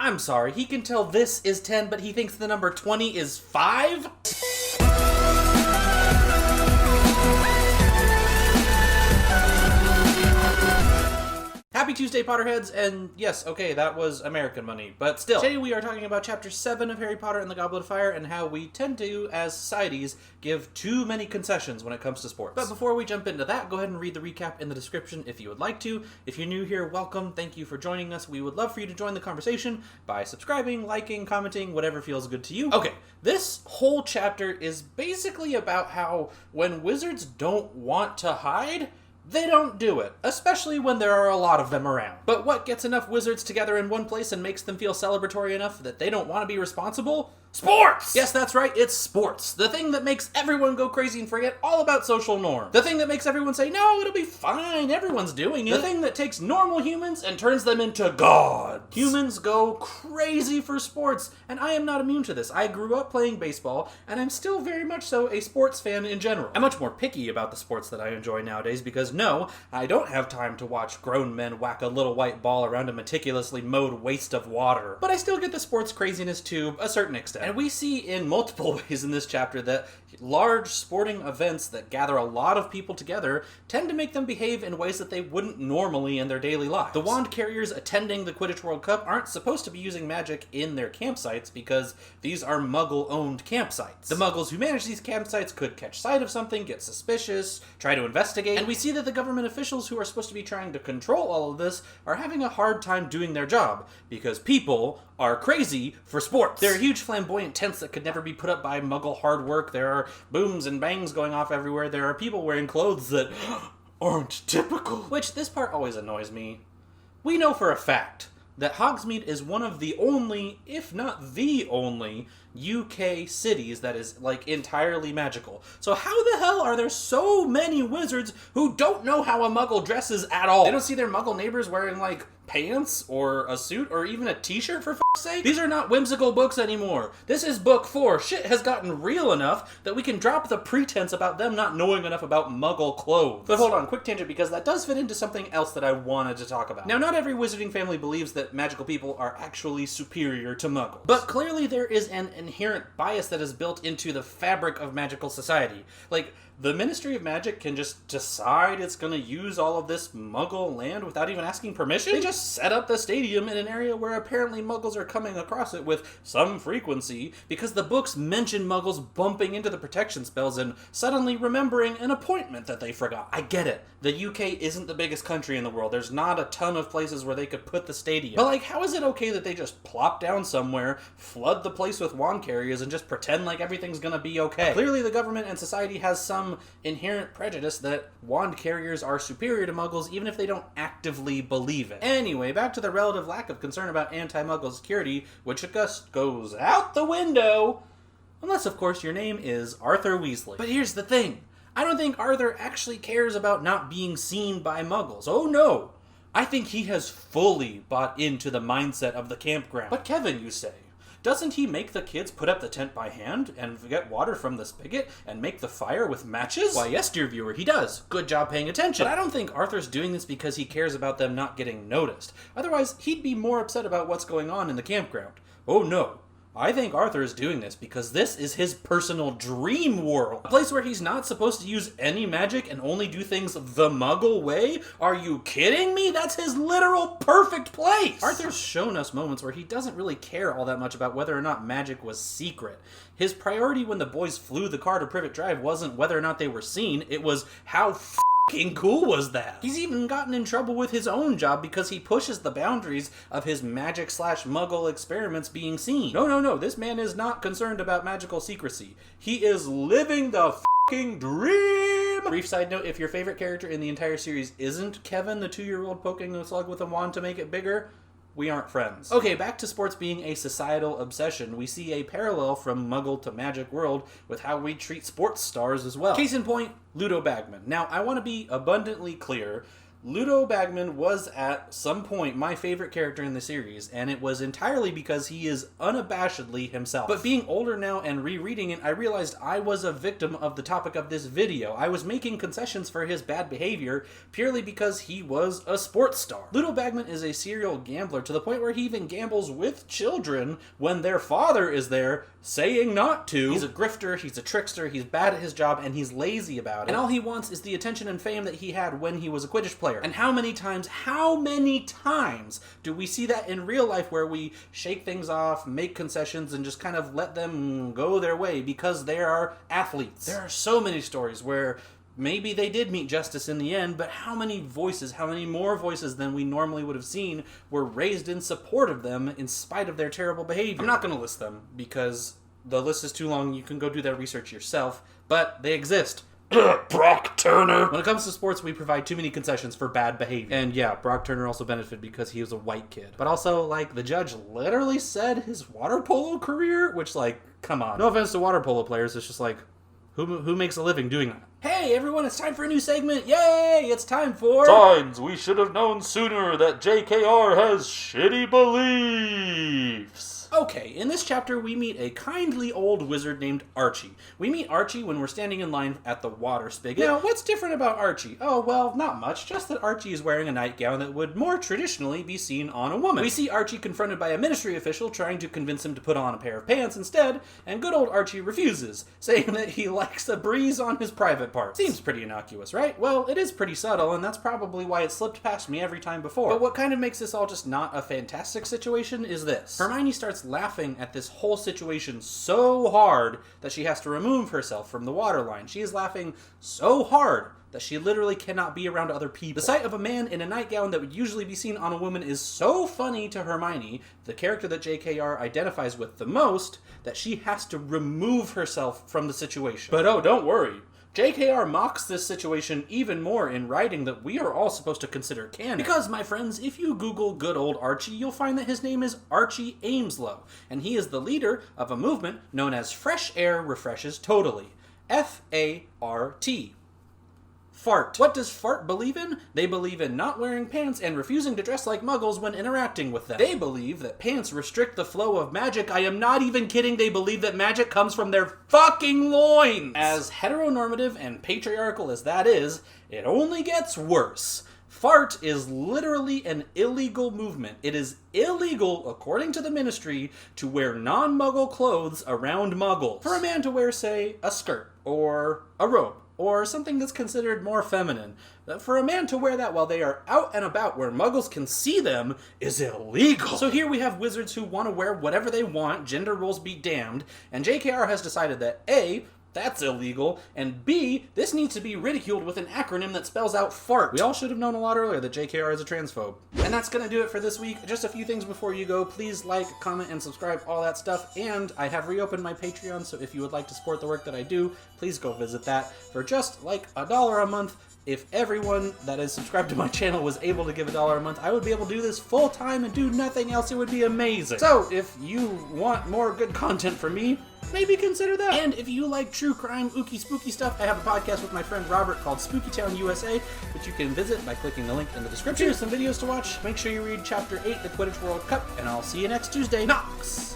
I'm sorry, he can tell this is 10, but he thinks the number 20 is 5? Happy Tuesday, Potterheads, and yes, okay, that was American money, but still. Today we are talking about Chapter 7 of Harry Potter and the Goblet of Fire and how we tend to, as societies, give too many concessions when it comes to sports. But before we jump into that, go ahead and read the recap in the description if you would like to. If you're new here, welcome, thank you for joining us. We would love for you to join the conversation by subscribing, liking, commenting, whatever feels good to you. Okay, this whole chapter is basically about how when wizards don't want to hide, they don't do it, especially when there are a lot of them around. But what gets enough wizards together in one place and makes them feel celebratory enough that they don't want to be responsible? Sports! Yes, that's right, it's sports. The thing that makes everyone go crazy and forget all about social norms. The thing that makes everyone say, no, it'll be fine, everyone's doing it. The thing that takes normal humans and turns them into gods. Humans go crazy for sports, and I am not immune to this. I grew up playing baseball, and I'm still very much so a sports fan in general. I'm much more picky about the sports that I enjoy nowadays because no, I don't have time to watch grown men whack a little white ball around a meticulously mowed waste of water. But I still get the sports craziness to a certain extent. And we see in multiple ways in this chapter that large sporting events that gather a lot of people together tend to make them behave in ways that they wouldn't normally in their daily lives. The wand carriers attending the Quidditch World Cup aren't supposed to be using magic in their campsites because these are muggle-owned campsites. The muggles who manage these campsites could catch sight of something, get suspicious, try to investigate, and we see that the government officials who are supposed to be trying to control all of this are having a hard time doing their job because people are crazy for sports. There are huge flamboyant tents that could never be put up by muggle hard work. There are booms and bangs going off everywhere. There are people wearing clothes that aren't typical. Which, this part always annoys me. We know for a fact that Hogsmeade is one of the only, if not the only, UK cities that is, like, entirely magical. So how the hell are there so many wizards who don't know how a muggle dresses at all? They don't see their muggle neighbors wearing, like, pants or a suit or even a t-shirt, for f***'s sake? These are not whimsical books anymore. This is book 4. Shit has gotten real enough that we can drop the pretense about them not knowing enough about muggle clothes. But hold on, quick tangent, because that does fit into something else that I wanted to talk about. Now, not every wizarding family believes that magical people are actually superior to muggles. But clearly there is an inherent bias that is built into the fabric of magical society. Like, the Ministry of Magic can just decide it's going to use all of this muggle land without even asking permission? They just set up the stadium in an area where apparently muggles are coming across it with some frequency because the books mention muggles bumping into the protection spells and suddenly remembering an appointment that they forgot. I get it. The UK isn't the biggest country in the world. There's not a ton of places where they could put the stadium. But, like, how is it okay that they just plop down somewhere, flood the place with wand carriers, and just pretend like everything's going to be okay? Clearly the government and society has some inherent prejudice that wand carriers are superior to muggles even if they don't actively believe it. Anyway, back to the relative lack of concern about anti-muggle security, which just goes out the window. Unless, of course, your name is Arthur Weasley. But here's the thing. I don't think Arthur actually cares about not being seen by muggles. Oh no! I think he has fully bought into the mindset of the campground. But Kevin, you say, doesn't he make the kids put up the tent by hand and get water from the spigot and make the fire with matches? Why, yes, dear viewer, he does. Good job paying attention. But I don't think Arthur's doing this because he cares about them not getting noticed. Otherwise, he'd be more upset about what's going on in the campground. Oh no. I think Arthur is doing this because this is his personal dream world. A place where he's not supposed to use any magic and only do things the muggle way? Are you kidding me? That's his literal perfect place! Arthur's shown us moments where he doesn't really care all that much about whether or not magic was secret. His priority when the boys flew the car to Privet Drive wasn't whether or not they were seen, it was how f***ing cool was that? He's even gotten in trouble with his own job because he pushes the boundaries of his magic/muggle experiments being seen. No, this man is not concerned about magical secrecy. He is living the f***ing dream! Brief side note, if your favorite character in the entire series isn't Kevin, the 2-year-old poking a slug with a wand to make it bigger, we aren't friends. Okay, back to sports being a societal obsession. We see a parallel from Muggle to Magic world with how we treat sports stars as well. Case in point, Ludo Bagman. Now, I want to be abundantly clear. Ludo Bagman was at some point my favorite character in the series, and it was entirely because he is unabashedly himself. But being older now and rereading it, I realized I was a victim of the topic of this video. I was making concessions for his bad behavior purely because he was a sports star. Ludo Bagman is a serial gambler to the point where he even gambles with children when their father is there saying not to. He's a grifter, he's a trickster, he's bad at his job, and he's lazy about it. And all he wants is the attention and fame that he had when he was a Quidditch player. And how many times do we see that in real life where we shake things off, make concessions, and just kind of let them go their way because they are athletes? There are so many stories where maybe they did meet justice in the end, but how many more voices than we normally would have seen were raised in support of them in spite of their terrible behavior? I'm not going to list them because the list is too long. You can go do that research yourself, but they exist. Brock Turner! When it comes to sports, we provide too many concessions for bad behavior. And yeah, Brock Turner also benefited because he was a white kid. But also, like, the judge literally said his water polo career, which, like, come on. No offense to water polo players, it's just like, who makes a living doing that? Hey everyone, it's time for a new segment! Yay! It's time for... Signs we should have known sooner that JKR has shitty beliefs. Okay, in this chapter we meet a kindly old wizard named Archie. We meet Archie when we're standing in line at the water spigot. Now, what's different about Archie? Oh, well, not much, just that Archie is wearing a nightgown that would more traditionally be seen on a woman. We see Archie confronted by a ministry official trying to convince him to put on a pair of pants instead, and good old Archie refuses, saying that he likes a breeze on his private parts. Seems pretty innocuous, right? Well, it is pretty subtle, and that's probably why it slipped past me every time before. But what kind of makes this all just not a fantastic situation is this. Hermione starts laughing at this whole situation so hard that she has to remove herself from the water line. She is laughing so hard that she literally cannot be around other people. The sight of a man in a nightgown that would usually be seen on a woman is so funny to Hermione, the character that JKR identifies with the most, that she has to remove herself from the situation. But oh, don't worry. JKR mocks this situation even more in writing that we are all supposed to consider canon. Because, my friends, if you Google good old Archie, you'll find that his name is Archie Ameslow, and he is the leader of a movement known as Fresh Air Refreshes Totally. F-A-R-T. Fart. What does Fart believe in? They believe in not wearing pants and refusing to dress like muggles when interacting with them. They believe that pants restrict the flow of magic. I am not even kidding. They believe that magic comes from their fucking loins. As heteronormative and patriarchal as that is, it only gets worse. Fart is literally an illegal movement. It is illegal, according to the ministry, to wear non-muggle clothes around muggles. For a man to wear, say, a skirt, or a robe, or something that's considered more feminine. For a man to wear that while they are out and about where muggles can see them is illegal. So here we have wizards who want to wear whatever they want, gender roles be damned, and JKR has decided that A, that's illegal, and B, this needs to be ridiculed with an acronym that spells out fart. We all should have known a lot earlier that JKR is a transphobe. And that's gonna do it for this week. Just a few things before you go. Please like, comment, and subscribe, all that stuff. And I have reopened my Patreon, so if you would like to support the work that I do, please go visit that. For just like $1 a month, if everyone that is subscribed to my channel was able to give $1 a month, I would be able to do this full time and do nothing else. It would be amazing. So if you want more good content from me, maybe consider that. And if you like true crime, ooky spooky stuff, I have a podcast with my friend Robert called Spooky Town USA, which you can visit by clicking the link in the description. Here's some videos to watch. Make sure you read Chapter 8, the Quidditch World Cup, and I'll see you next Tuesday. Knox!